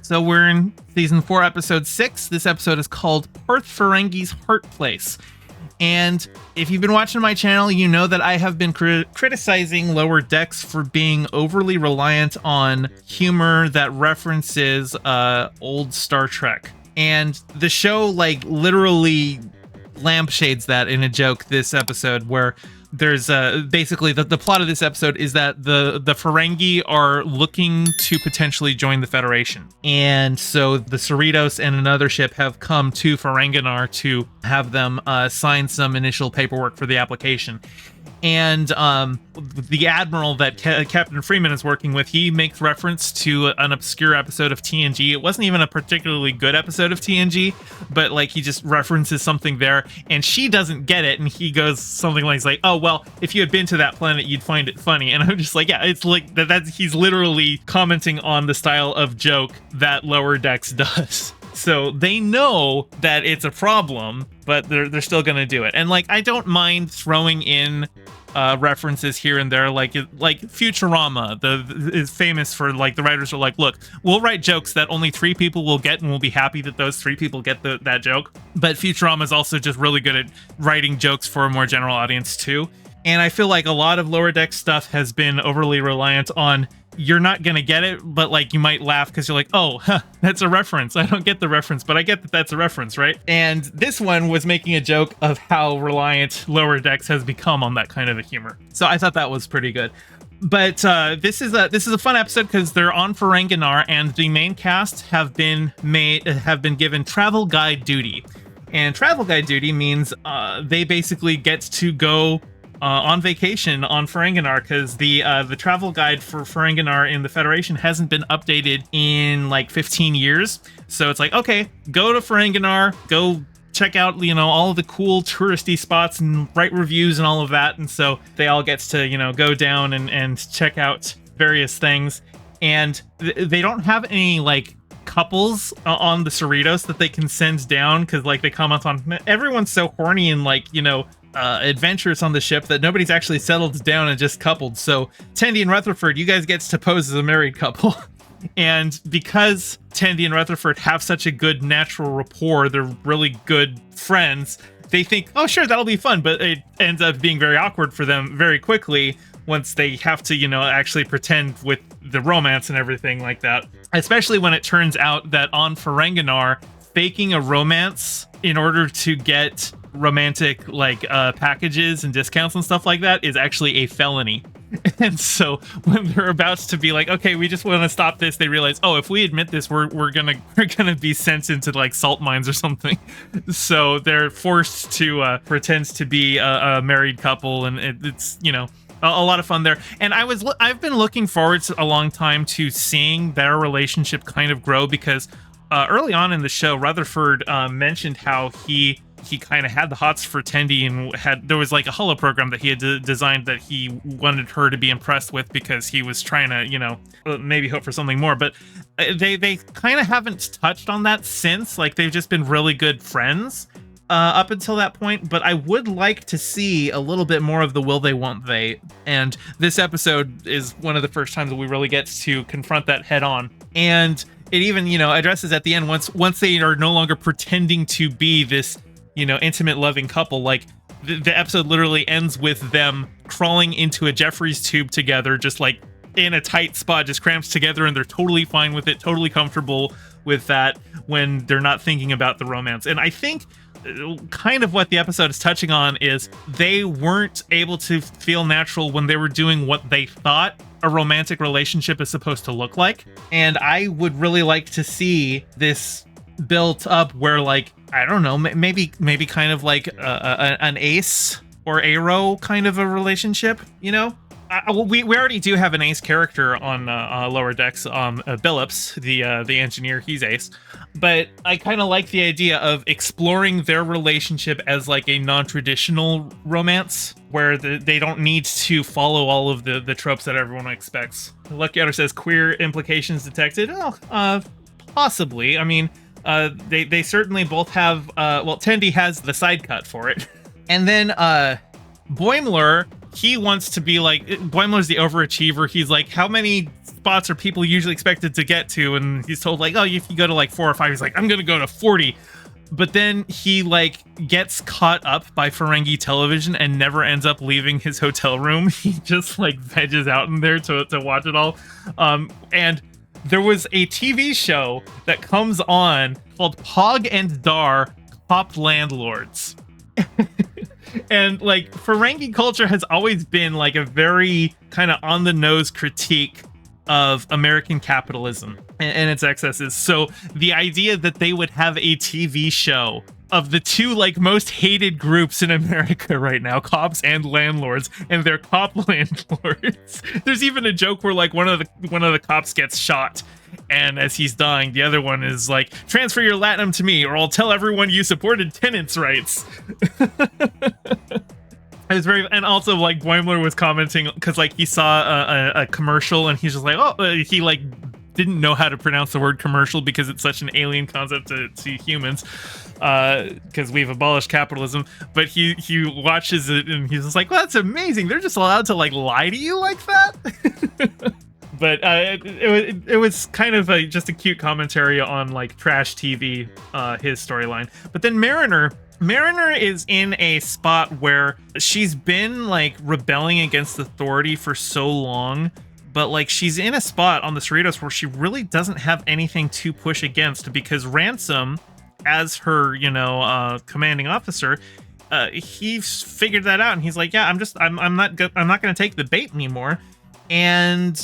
So we're in season 4, episode 6. This episode is called Parth Ferengi's Heart Place. And if you've been watching my channel, you know that I have been criticizing Lower Decks for being overly reliant on humor that references old Star Trek. And the show, like, literally lampshades that in a joke this episode, where there's basically the plot of this episode is that the Ferengi are looking to potentially join the Federation. And so the Cerritos and another ship have come to Ferenginar to have them sign some initial paperwork for the application. And the admiral that Captain Freeman is working with, he makes reference to an obscure episode of TNG. It wasn't even a particularly good episode of TNG, but like he just references something there, and she doesn't get it, and he goes something like, "Oh well, if you had been to that planet, you'd find it funny." And I'm just like, yeah, it's like that's he's literally commenting on the style of joke that Lower Decks does. So they know that it's a problem, but they're still gonna do it. And like, I don't mind throwing in references here and there, like Futurama is famous for, like, the writers are like, look, we'll write jokes that only 3 people will get, and we'll be happy that those 3 people get that joke. But Futurama is also just really good at writing jokes for a more general audience too. And I feel like a lot of Lower Deck stuff has been overly reliant on, you're not going to get it, but like you might laugh because you're like, oh, that's a reference. I don't get the reference, but I get that that's a reference, right? And this one was making a joke of how reliant Lower Decks has become on that kind of a humor. So I thought that was pretty good. But this is a fun episode because they're on Ferenginar, and the main cast have been given travel guide duty. And travel guide duty means they basically get to go on vacation on Ferenginar, because the travel guide for Ferenginar in the Federation hasn't been updated in like 15 years. So it's like, okay, go to Ferenginar, go check out, all of the cool touristy spots and write reviews and all of that. And so they all gets to, go down and check out various things. And they don't have any like couples on the Cerritos that they can send down, because like they comment on, everyone's so horny and like, adventures on the ship that nobody's actually settled down and just coupled. So Tendi and Rutherford, you guys get to pose as a married couple. And because Tendi and Rutherford have such a good natural rapport, they're really good friends, they think, oh sure, that'll be fun, but it ends up being very awkward for them very quickly once they have to, actually pretend with the romance and everything like that. Especially when it turns out that on Ferenginar, faking a romance in order to get romantic packages and discounts and stuff like that is actually a felony. And so when they're about to be like, okay, we just want to stop this, they realize, oh, if we admit this, we're gonna be sent into like salt mines or something. So they're forced to pretend to be a married couple, and it's a lot of fun there. And I've been looking forward to a long time to seeing their relationship kind of grow, because early on in the show, Rutherford mentioned how he kind of had the hots for Tendi, and there was like a holo program that he had designed that he wanted her to be impressed with, because he was trying to, maybe hope for something more. But they kind of haven't touched on that since. Like, they've just been really good friends up until that point. But I would like to see a little bit more of the will they, won't they. And this episode is one of the first times that we really get to confront that head on. And it even, addresses at the end, once they are no longer pretending to be this, intimate, loving couple. Like, the episode literally ends with them crawling into a Jeffries tube together, just like in a tight spot, just cramped together, and they're totally fine with it, totally comfortable with that when they're not thinking about the romance. And I think kind of what the episode is touching on is they weren't able to feel natural when they were doing what they thought a romantic relationship is supposed to look like. And I would really like to see this built up where, like, I don't know, maybe kind of like an Ace or Aero kind of a relationship, we already do have an Ace character on Lower Decks, Billups, the engineer. He's Ace, but I kind of like the idea of exploring their relationship as like a non-traditional romance, where they don't need to follow all of the tropes that everyone expects. Lucky Otter says queer implications detected. Possibly. I mean, they certainly both have. Tendi has the side cut for it, and then Boimler, he wants to be like, Boimler's the overachiever. He's like, how many spots are people usually expected to get to? And he's told like, oh, if you go to like 4 or 5, he's like, I'm gonna go to 40. But then he like gets caught up by Ferengi television and never ends up leaving his hotel room. He just like veges out in there to watch it all. And there was a TV show that comes on called Pog and Dar Cop Landlords. And like Ferengi culture has always been like a very kind of on the nose critique of American capitalism and its excesses. So the idea that they would have a TV show of the two like most hated groups in America right now, cops and landlords, and they're cop landlords. There's even a joke where like one of the cops gets shot, and as he's dying, the other one is like, transfer your latinum to me or I'll tell everyone you supported tenants' rights. It was very, and also like Boimler was commenting because like he saw a commercial and he's just like, oh, he like didn't know how to pronounce the word commercial because it's such an alien concept to humans, because we've abolished capitalism. But he watches it and he's just like, well, that's amazing. They're just allowed to like lie to you like that. But it was kind of just a cute commentary on like trash TV, his storyline. But then Mariner is in a spot where she's been like rebelling against authority for so long, but like she's in a spot on the Cerritos where she really doesn't have anything to push against, because Ransom, as her, commanding officer, he's figured that out and he's like, yeah, I'm not going to take the bait anymore. And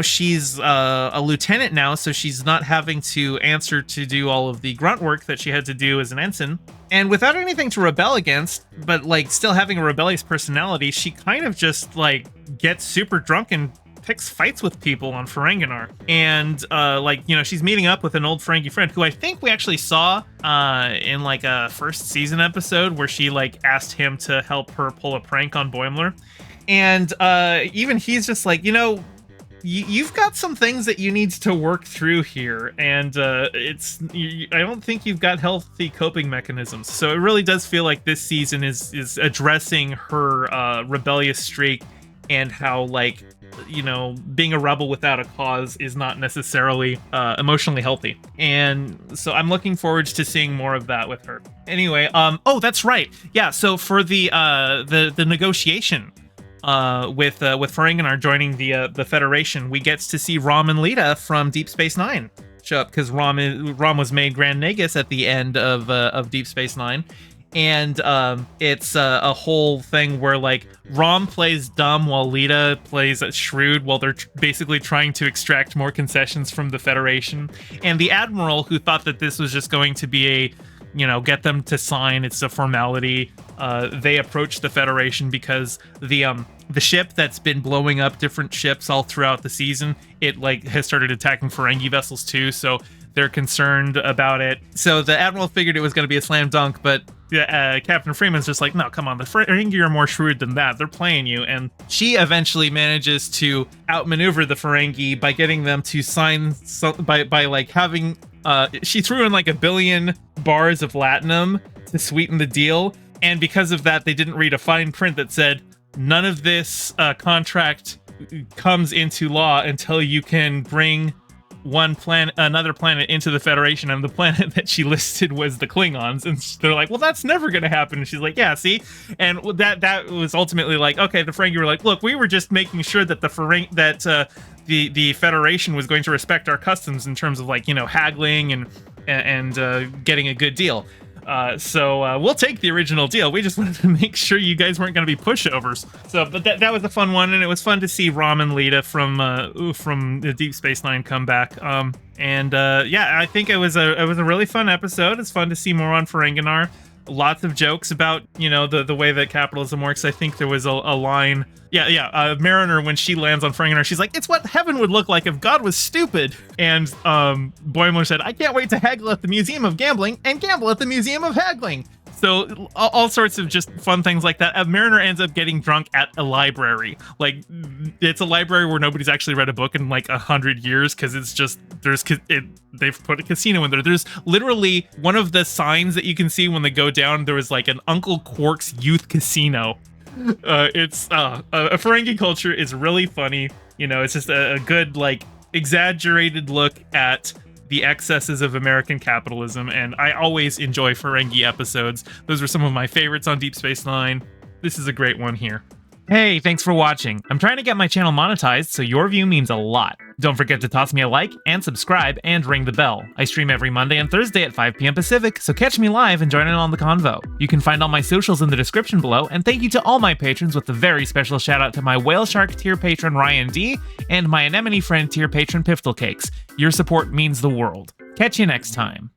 she's a lieutenant now, so she's not having to answer to do all of the grunt work that she had to do as an ensign. And without anything to rebel against, but like still having a rebellious personality, she kind of just like gets super drunk and picks fights with people on Ferenginar. And she's meeting up with an old Ferengi friend who I think we actually saw in like a first season episode where she like asked him to help her pull a prank on Boimler. And even he's just like, you've got some things that you need to work through here, and I don't think you've got healthy coping mechanisms. So it really does feel like this season is addressing her rebellious streak and how like being a rebel without a cause is not necessarily emotionally healthy. And so I'm looking forward to seeing more of that with her. Anyway, oh, that's right. Yeah, so for the negotiation with Ferenginar joining the Federation, we get to see Rom and Lita from Deep Space Nine show up, because Rom was made Grand Nagus at the end of Deep Space Nine. And it's a whole thing where like Rom plays dumb while Lita plays shrewd, while they're basically trying to extract more concessions from the Federation. And the Admiral, who thought that this was just going to be get them to sign, it's a formality, they approached the Federation because the ship that's been blowing up different ships all throughout the season, it like has started attacking Ferengi vessels too, so they're concerned about it. So the Admiral figured it was going to be a slam dunk, but Captain Freeman's just like, no, come on, the Ferengi are more shrewd than that. They're playing you. And she eventually manages to outmaneuver the Ferengi by getting them to sign by like having she threw in like 1 billion bars of latinum to sweeten the deal. And because of that, they didn't read a fine print that said, none of this contract comes into law until you can bring another planet into the Federation. And the planet that she listed was the Klingons, and they're like, well, that's never gonna happen. And she's like, yeah, see. And that was ultimately like, okay, the Ferengi were like, look, we were just making sure that the Federation was going to respect our customs in terms of like haggling and getting a good deal. So we'll take the original deal. We just wanted to make sure you guys weren't going to be pushovers. So, but that was a fun one, and it was fun to see Rom and Lita from the Deep Space Nine come back. Yeah, I think it was a really fun episode. It's fun to see more on Ferenginar. Lots of jokes about the way that capitalism works. I think there was a line. Mariner, when she lands on Ferenginar, she's like, it's what heaven would look like if God was stupid. And Boimler said, I can't wait to haggle at the Museum of Gambling and gamble at the Museum of Haggling. So all sorts of just fun things like that. Mariner ends up getting drunk at a library. Like, it's a library where nobody's actually read a book in like 100 years, because it's just they've put a casino in there. There's literally one of the signs that you can see when they go down. There was like an Uncle Quark's Youth Casino It's a Ferengi culture is really funny. You know, it's just a good, like, exaggerated look at the excesses of American capitalism, and I always enjoy Ferengi episodes. Those are some of my favorites on Deep Space Nine. This is a great one here. Hey, thanks for watching. I'm trying to get my channel monetized, so your view means a lot. Don't forget to toss me a like and subscribe and ring the bell. I stream every Monday and Thursday at 5 p.m. Pacific, so catch me live and join in on the convo. You can find all my socials in the description below, and thank you to all my patrons with a very special shout out to my Whale Shark tier patron Ryan D and my Anemone friend tier patron Piftle Cakes. Your support means the world. Catch you next time.